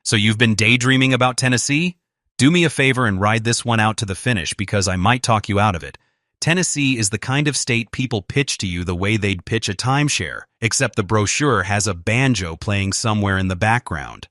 So you've been daydreaming about Tennessee? Do me a favor and ride this one out to the finish because I might talk you out of it. Tennessee is the kind of state people pitch to you the way they'd pitch a timeshare, except the brochure has a banjo playing somewhere in the background.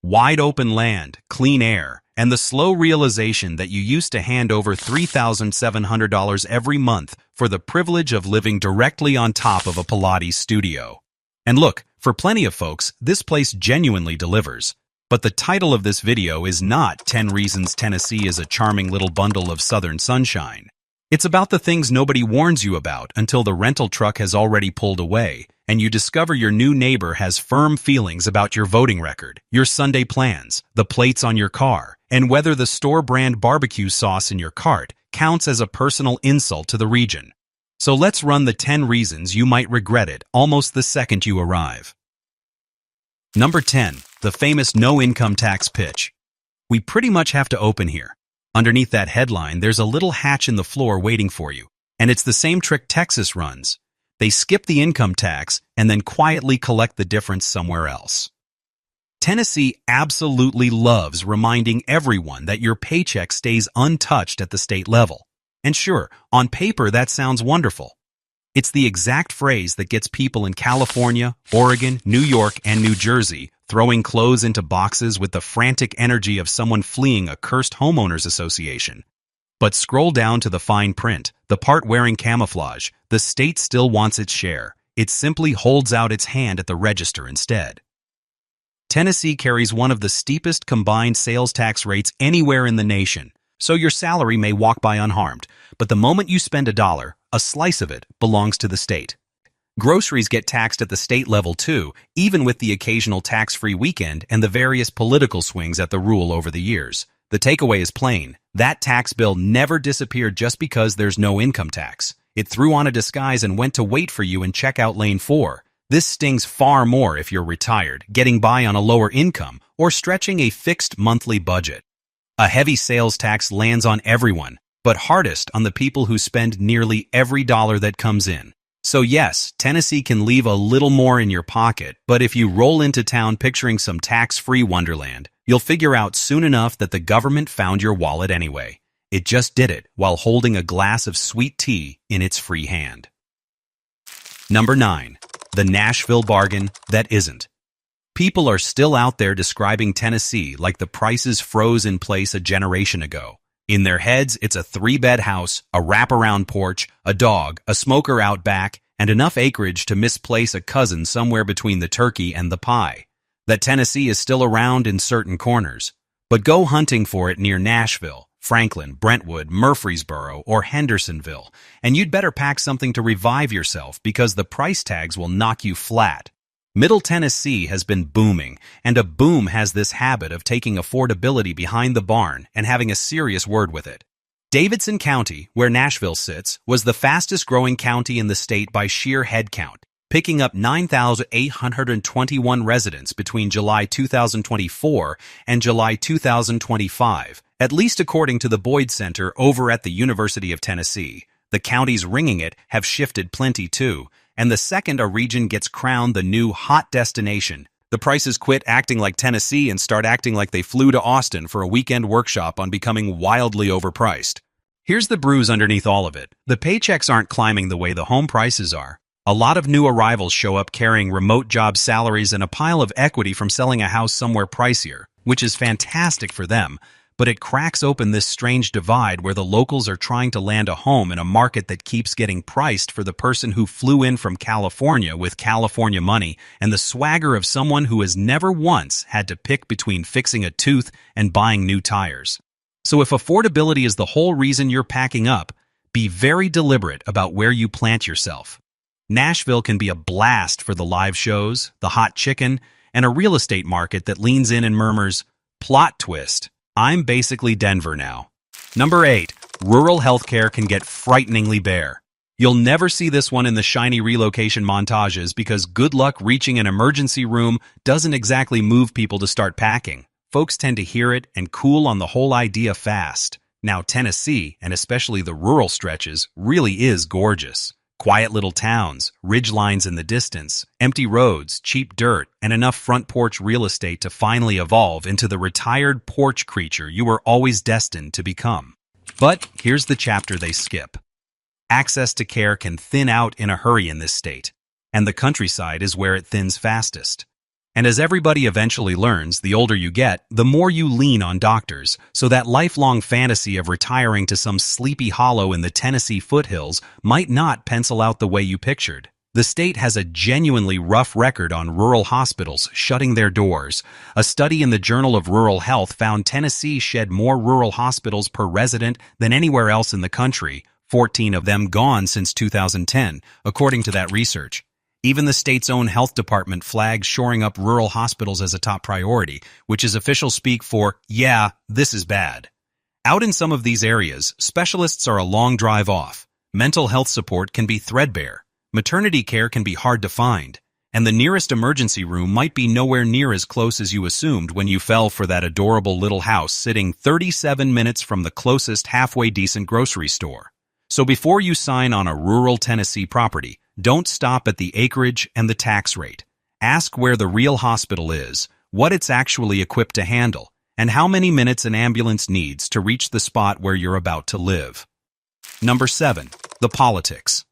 Wide open land, clean air, and the slow realization that you used to hand over $3,700 every month for the privilege of living directly on top of a Pilates studio. And look, for plenty of folks, this place genuinely delivers. But the title of this video is not 10 Reasons Tennessee is a Charming Little Bundle of Southern Sunshine. It's about the things nobody warns you about until the rental truck has already pulled away, and you discover your new neighbor has firm feelings about your voting record, your Sunday plans, the plates on your car, and whether the store-brand barbecue sauce in your cart counts as a personal insult to the region. So let's run the 10 reasons you might regret it almost the second you arrive. Number 10. The famous no-income tax pitch. We pretty much have to open here. Underneath that headline, there's a little hatch in the floor waiting for you, and it's the same trick Texas runs. They skip the income tax and then quietly collect the difference somewhere else. Tennessee absolutely loves reminding everyone that your paycheck stays untouched at the state level. And sure, on paper that sounds wonderful. It's the exact phrase that gets people in California, Oregon, New York, and New Jersey throwing clothes into boxes with the frantic energy of someone fleeing a cursed homeowners association. But scroll down to the fine print, the part wearing camouflage. The state still wants its share. It simply holds out its hand at the register instead. Tennessee carries one of the steepest combined sales tax rates anywhere in the nation, so your salary may walk by unharmed, but the moment you spend $1, a slice of it belongs to the state. Groceries get taxed at the state level too, even with the occasional tax-free weekend and the various political swings at the rule over the years. The takeaway is plain. That tax bill never disappeared just because there's no income tax. It threw on a disguise and went to wait for you in checkout lane 4. This stings far more if you're retired, getting by on a lower income, or stretching a fixed monthly budget. A heavy sales tax lands on everyone, but hardest on the people who spend nearly every dollar that comes in. So yes, Tennessee can leave a little more in your pocket, but if you roll into town picturing some tax-free wonderland, you'll figure out soon enough that the government found your wallet anyway. It just did it while holding a glass of sweet tea in its free hand. Number 9. The Nashville bargain that isn't. People are still out there describing Tennessee like the prices froze in place a generation ago. In their heads, it's a 3-bed house, a wraparound porch, a dog, a smoker out back, and enough acreage to misplace a cousin somewhere between the turkey and the pie. That Tennessee is still around in certain corners. But go hunting for it near Nashville, Franklin, Brentwood, Murfreesboro, or Hendersonville, and you'd better pack something to revive yourself because the price tags will knock you flat. Middle Tennessee has been booming, and a boom has this habit of taking affordability behind the barn and having a serious word with it. Davidson County, where Nashville sits, was the fastest-growing county in the state by sheer head count, picking up 9,821 residents between July 2024 and July 2025, at least according to the Boyd Center over at the University of Tennessee. The counties ringing it have shifted plenty too, and the second a region gets crowned the new hot destination, the prices quit acting like Tennessee and start acting like they flew to Austin for a weekend workshop on becoming wildly overpriced. Here's the bruise underneath all of it. The paychecks aren't climbing the way the home prices are. A lot of new arrivals show up carrying remote job salaries and a pile of equity from selling a house somewhere pricier, which is fantastic for them. But it cracks open this strange divide where the locals are trying to land a home in a market that keeps getting priced for the person who flew in from California with California money and the swagger of someone who has never once had to pick between fixing a tooth and buying new tires. So if affordability is the whole reason you're packing up, be very deliberate about where you plant yourself. Nashville can be a blast for the live shows, the hot chicken, and a real estate market that leans in and murmurs, "Plot twist. I'm basically Denver now." Number 8. Rural healthcare can get frighteningly bare. You'll never see this one in the shiny relocation montages because good luck reaching an emergency room doesn't exactly move people to start packing. Folks tend to hear it and cool on the whole idea fast. Now Tennessee, and especially the rural stretches, really is gorgeous. Quiet little towns, ridge lines in the distance, empty roads, cheap dirt, and enough front porch real estate to finally evolve into the retired porch creature you were always destined to become. But here's the chapter they skip. Access to care can thin out in a hurry in this state, and the countryside is where it thins fastest. And as everybody eventually learns, the older you get, the more you lean on doctors, so that lifelong fantasy of retiring to some sleepy hollow in the Tennessee foothills might not pencil out the way you pictured. The state has a genuinely rough record on rural hospitals shutting their doors. A study in the Journal of Rural Health found Tennessee shed more rural hospitals per resident than anywhere else in the country, 14 of them gone since 2010, according to that research. Even the state's own health department flags shoring up rural hospitals as a top priority, which is official speak for, yeah, this is bad. Out in some of these areas, specialists are a long drive off. Mental health support can be threadbare. Maternity care can be hard to find. And the nearest emergency room might be nowhere near as close as you assumed when you fell for that adorable little house sitting 37 minutes from the closest halfway decent grocery store. So before you sign on a rural Tennessee property, don't stop at the acreage and the tax rate. Ask where the real hospital is, what it's actually equipped to handle, and how many minutes an ambulance needs to reach the spot where you're about to live. Number 7. The politics.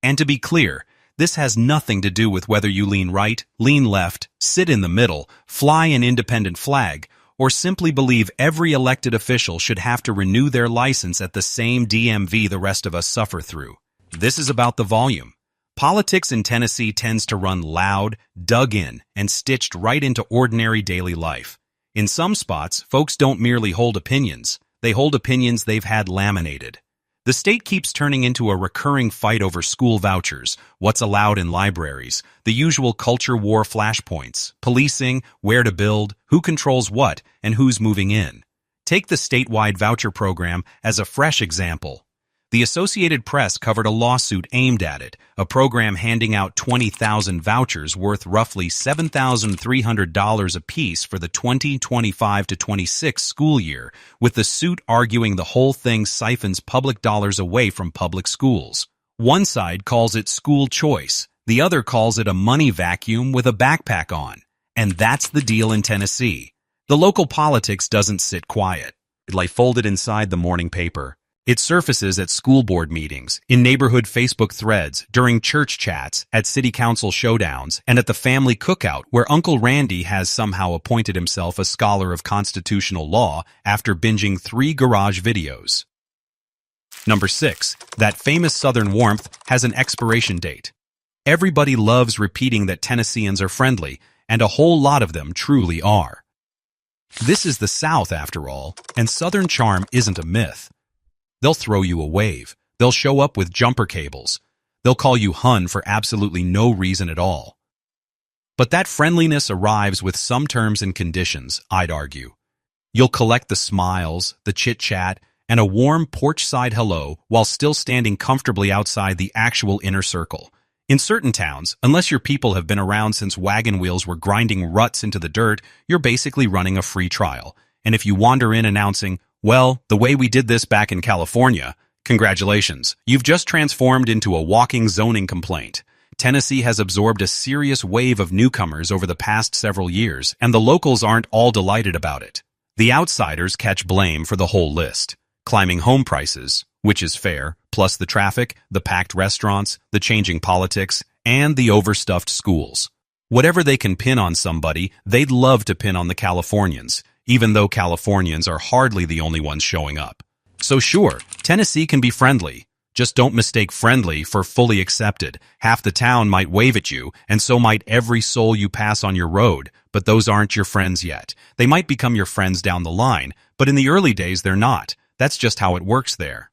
And to be clear, this has nothing to do with whether you lean right, lean left, sit in the middle, fly an independent flag, or simply believe every elected official should have to renew their license at the same DMV the rest of us suffer through. This is about the volume. Politics in Tennessee tends to run loud, dug in, and stitched right into ordinary daily life. In some spots, folks don't merely hold opinions. They hold opinions they've had laminated. The state keeps turning into a recurring fight over school vouchers, what's allowed in libraries, the usual culture war flashpoints, policing, where to build, who controls what, and who's moving in. Take the statewide voucher program as a fresh example. The Associated Press covered a lawsuit aimed at it, a program handing out 20,000 vouchers worth roughly $7,300 apiece for the 2025-26 school year, with the suit arguing the whole thing siphons public dollars away from public schools. One side calls it school choice, the other calls it a money vacuum with a backpack on. And that's the deal in Tennessee. The local politics doesn't sit quiet. It lies folded inside the morning paper. It surfaces at school board meetings, in neighborhood Facebook threads, during church chats, at city council showdowns, and at the family cookout where Uncle Randy has somehow appointed himself a scholar of constitutional law after binging 3 garage videos. Number 6. That famous Southern warmth has an expiration date. Everybody loves repeating that Tennesseans are friendly, and a whole lot of them truly are. This is the South, after all, and Southern charm isn't a myth. They'll throw you a wave. They'll show up with jumper cables. They'll call you hun for absolutely no reason at all. But that friendliness arrives with some terms and conditions, I'd argue. You'll collect the smiles, the chit-chat, and a warm porch-side hello while still standing comfortably outside the actual inner circle. In certain towns, unless your people have been around since wagon wheels were grinding ruts into the dirt, you're basically running a free trial. And if you wander in announcing, well, the way we did this back in California, congratulations, you've just transformed into a walking zoning complaint. Tennessee has absorbed a serious wave of newcomers over the past several years, and the locals aren't all delighted about it. The outsiders catch blame for the whole list. Climbing home prices, which is fair, plus the traffic, the packed restaurants, the changing politics, and the overstuffed schools. Whatever they can pin on somebody, they'd love to pin on the Californians, even though Californians are hardly the only ones showing up. So sure, Tennessee can be friendly. Just don't mistake friendly for fully accepted. Half the town might wave at you, and so might every soul you pass on your road, but those aren't your friends yet. They might become your friends down the line, but in the early days they're not. That's just how it works there.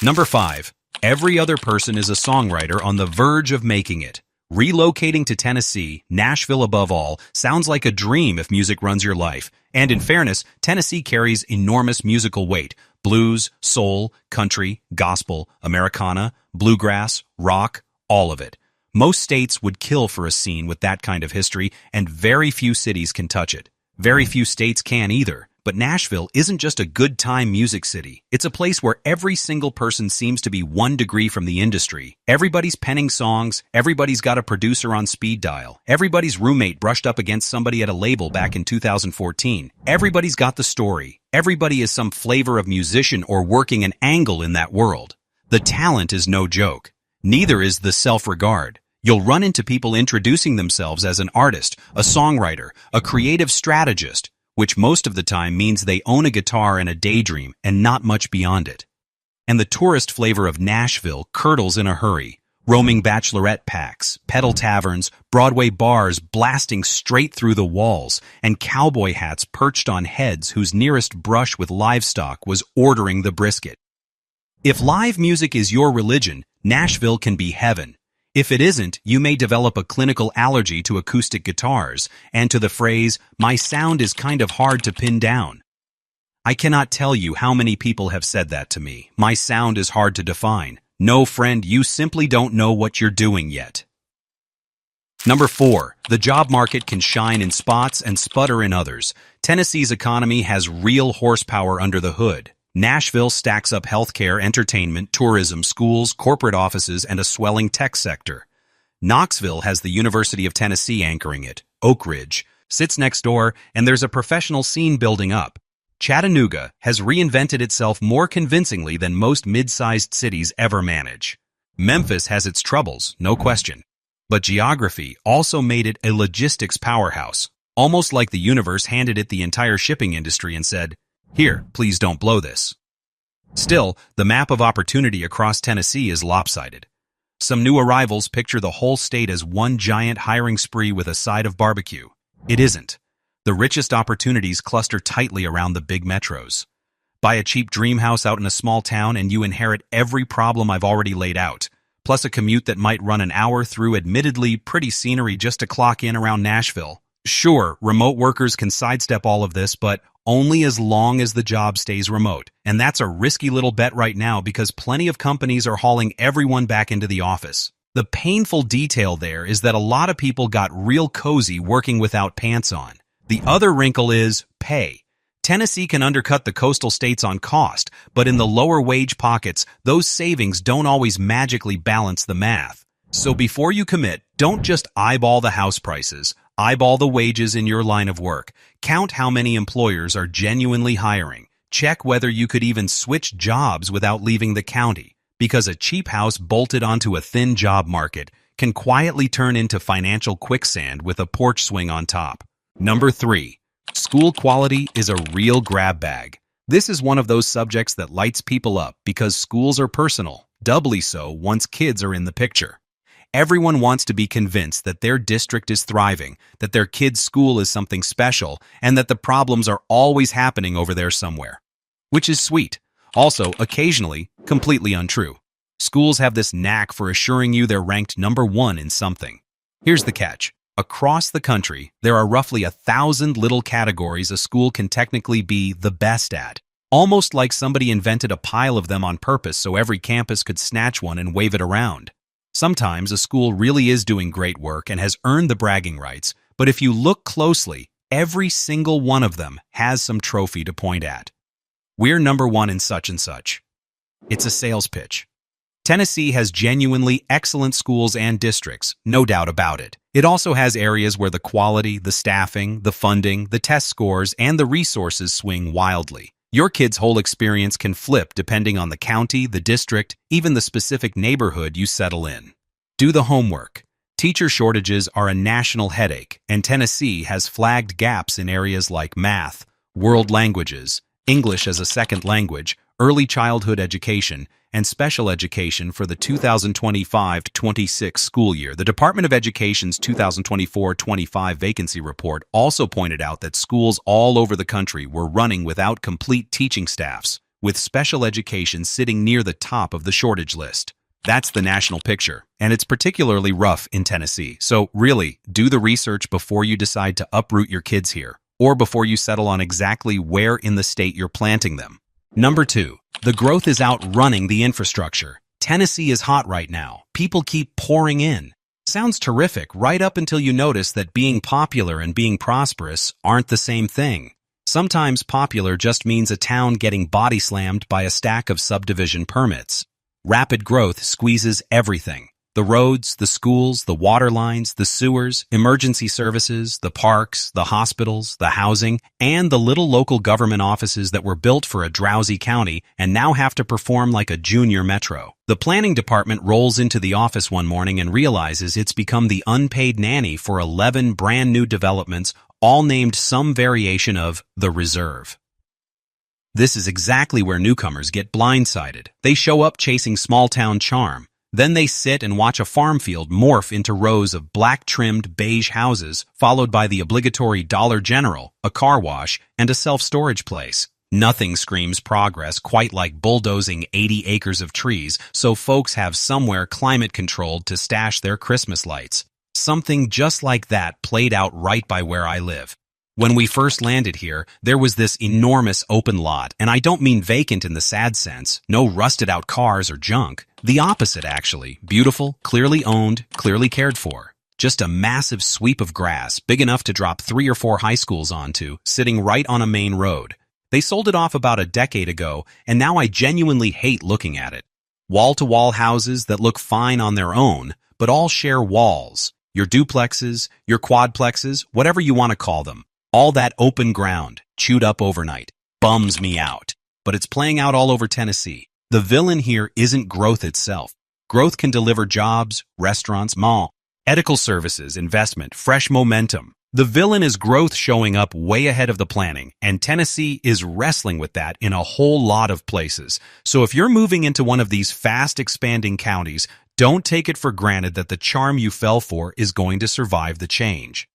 Number 5. Every other person is a songwriter on the verge of making it. Relocating to Tennessee, Nashville above all, sounds like a dream if music runs your life. And in fairness, Tennessee carries enormous musical weight. Blues, soul, country, gospel, Americana, bluegrass, rock, all of it. Most states would kill for a scene with that kind of history, and very few cities can touch it. Very few states can either, But Nashville isn't just a good-time music city. It's a place where every single person seems to be 1 degree from the industry. Everybody's penning songs, everybody's got a producer on speed dial, everybody's roommate brushed up against somebody at a label back in 2014. Everybody's got the story. Everybody is some flavor of musician or working an angle in that world. The talent is no joke. Neither is the self-regard. You'll run into people introducing themselves as an artist, a songwriter, a creative strategist, which most of the time means they own a guitar and a daydream and not much beyond it. And the tourist flavor of Nashville curdles in a hurry, roaming bachelorette packs, pedal taverns, Broadway bars blasting straight through the walls, and cowboy hats perched on heads whose nearest brush with livestock was ordering the brisket. If live music is your religion, Nashville can be heaven. If it isn't, you may develop a clinical allergy to acoustic guitars and to the phrase, "my sound is kind of hard to pin down." I cannot tell you how many people have said that to me. My sound is hard to define. No, friend, you simply don't know what you're doing yet. Number 4. The job market can shine in spots and sputter in others. Tennessee's economy has real horsepower under the hood. Nashville stacks up healthcare, entertainment, tourism, schools, corporate offices, and a swelling tech sector. Knoxville has the University of Tennessee anchoring it. Oak Ridge sits next door, and there's a professional scene building up. Chattanooga has reinvented itself more convincingly than most mid-sized cities ever manage. Memphis has its troubles, no question. But geography also made it a logistics powerhouse, almost like the universe handed it the entire shipping industry and said, "Here, please don't blow this." Still, the map of opportunity across Tennessee is lopsided. Some new arrivals picture the whole state as one giant hiring spree with a side of barbecue. It isn't. The richest opportunities cluster tightly around the big metros. Buy a cheap dream house out in a small town and you inherit every problem I've already laid out, plus a commute that might run an hour through admittedly pretty scenery just to clock in around Nashville. Sure, remote workers can sidestep all of this, but only as long as the job stays remote. And that's a risky little bet right now because plenty of companies are hauling everyone back into the office. The painful detail there is that a lot of people got real cozy working without pants on. The other wrinkle is pay. Tennessee can undercut the coastal states on cost, but in the lower wage pockets, those savings don't always magically balance the math. So before you commit, don't just eyeball the house prices. Eyeball the wages in your line of work. Count how many employers are genuinely hiring. Check whether you could even switch jobs without leaving the county, because a cheap house bolted onto a thin job market can quietly turn into financial quicksand with a porch swing on top. Number 3. School quality is a real grab bag. This is one of those subjects that lights people up because schools are personal, doubly so once kids are in the picture. Everyone wants to be convinced that their district is thriving, that their kid's school is something special, and that the problems are always happening over there somewhere. Which is sweet. Also, occasionally, completely untrue. Schools have this knack for assuring you they're ranked number 1 in something. Here's the catch. Across the country, there are roughly 1,000 little categories a school can technically be the best at. Almost like somebody invented a pile of them on purpose so every campus could snatch one and wave it around. Sometimes a school really is doing great work and has earned the bragging rights, but if you look closely, every single one of them has some trophy to point at. We're number 1 in such and such. It's a sales pitch. Tennessee has genuinely excellent schools and districts, no doubt about it. It also has areas where the quality, the staffing, the funding, the test scores, and the resources swing wildly. Your kid's whole experience can flip depending on the county, the district, even the specific neighborhood you settle in. Do the homework. Teacher shortages are a national headache, and Tennessee has flagged gaps in areas like math, world languages, English as a second language, early childhood education, and special education for the 2025-26 school year. The Department of Education's 2024-25 vacancy report also pointed out that schools all over the country were running without complete teaching staffs, with special education sitting near the top of the shortage list. That's the national picture, and it's particularly rough in Tennessee. So really, do the research before you decide to uproot your kids here, or before you settle on exactly where in the state you're planting them. Number 2. The growth is outrunning the infrastructure. Tennessee is hot right now. People keep pouring in. Sounds terrific right up until you notice that being popular and being prosperous aren't the same thing. Sometimes popular just means a town getting body slammed by a stack of subdivision permits. Rapid growth squeezes everything. The roads, the schools, the water lines, the sewers, emergency services, the parks, the hospitals, the housing, and the little local government offices that were built for a drowsy county and now have to perform like a junior metro. The planning department rolls into the office one morning and realizes it's become the unpaid nanny for 11 brand new developments, all named some variation of the Reserve. This is exactly where newcomers get blindsided. They show up chasing small-town charm. Then they sit and watch a farm field morph into rows of black-trimmed beige houses, followed by the obligatory Dollar General, a car wash, and a self-storage place. Nothing screams progress quite like bulldozing 80 acres of trees so folks have somewhere climate-controlled to stash their Christmas lights. Something just like that played out right by where I live. When we first landed here, there was this enormous open lot, and I don't mean vacant in the sad sense, no rusted-out cars or junk. The opposite, actually. Beautiful, clearly owned, clearly cared for. Just a massive sweep of grass, big enough to drop 3 or 4 high schools onto, sitting right on a main road. They sold it off about a decade ago, and now I genuinely hate looking at it. Wall-to-wall houses that look fine on their own, but all share walls. Your duplexes, your quadplexes, whatever you want to call them. All that open ground, chewed up overnight, bums me out. But it's playing out all over Tennessee. The villain here isn't growth itself. Growth can deliver jobs, restaurants, mall, medical services, investment, fresh momentum. The villain is growth showing up way ahead of the planning, and Tennessee is wrestling with that in a whole lot of places. So if you're moving into one of these fast-expanding counties, don't take it for granted that the charm you fell for is going to survive the change.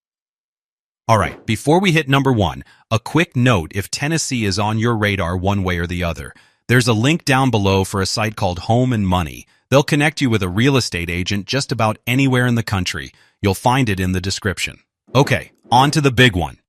All right, before we hit number 1, a quick note if Tennessee is on your radar one way or the other. There's a link down below for a site called Home and Money. They'll connect you with a real estate agent just about anywhere in the country. You'll find it in the description. Okay, on to the big one.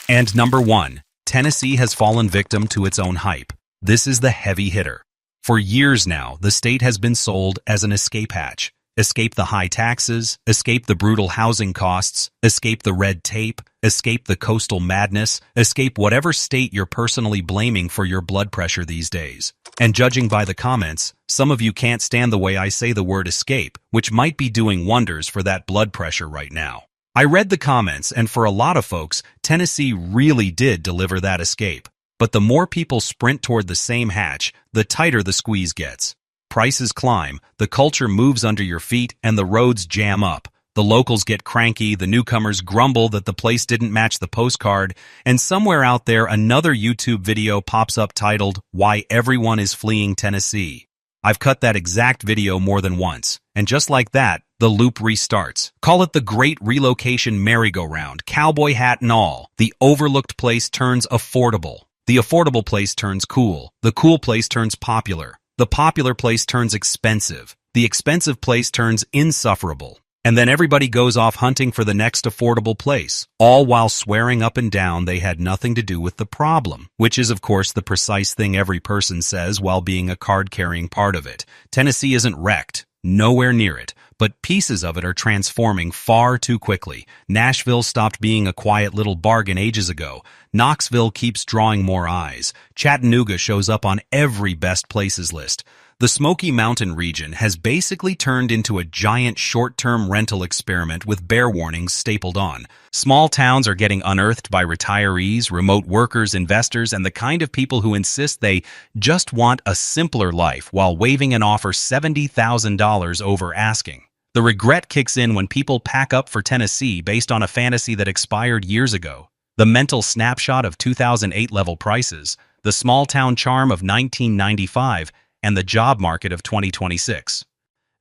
And number 1, Tennessee has fallen victim to its own hype. This is the heavy hitter. For years now, the state has been sold as an escape hatch. Escape the high taxes, escape the brutal housing costs, escape the red tape, escape the coastal madness, escape whatever state you're personally blaming for your blood pressure these days. And judging by the comments, some of you can't stand the way I say the word escape, which might be doing wonders for that blood pressure right now. I read the comments, and for a lot of folks, Tennessee really did deliver that escape. But the more people sprint toward the same hatch, the tighter the squeeze gets. Prices climb, the culture moves under your feet, and the roads jam up. The locals get cranky, the newcomers grumble that the place didn't match the postcard, and somewhere out there another YouTube video pops up titled, "Why Everyone is Fleeing Tennessee." I've cut that exact video more than once, and just like that, the loop restarts. Call it the Great Relocation Merry-Go-Round, cowboy hat and all. The overlooked place turns affordable. The affordable place turns cool. The cool place turns popular. The popular place turns expensive. The expensive place turns insufferable. And then everybody goes off hunting for the next affordable place, all while swearing up and down they had nothing to do with the problem, which is, of course, the precise thing every person says while being a card-carrying part of it. Tennessee isn't wrecked, nowhere near it, but pieces of it are transforming far too quickly. Nashville stopped being a quiet little bargain ages ago. Knoxville keeps drawing more eyes. Chattanooga shows up on every best places list. The Smoky Mountain region has basically turned into a giant short-term rental experiment with bear warnings stapled on. Small towns are getting unearthed by retirees, remote workers, investors, and the kind of people who insist they just want a simpler life while waiving an offer $70,000 over asking. The regret kicks in when people pack up for Tennessee based on a fantasy that expired years ago. The mental snapshot of 2008 level prices, the small-town charm of 1995, and the job market of 2026.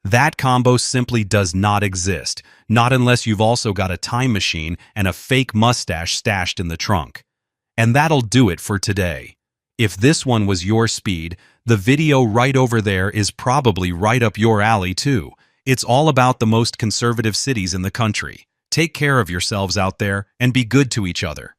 That combo simply does not exist, not unless you've also got a time machine and a fake mustache stashed in the trunk. And that'll do it for today. If this one was your speed, the video right over there is probably right up your alley too. It's all about the most conservative cities in the country. Take care of yourselves out there and be good to each other.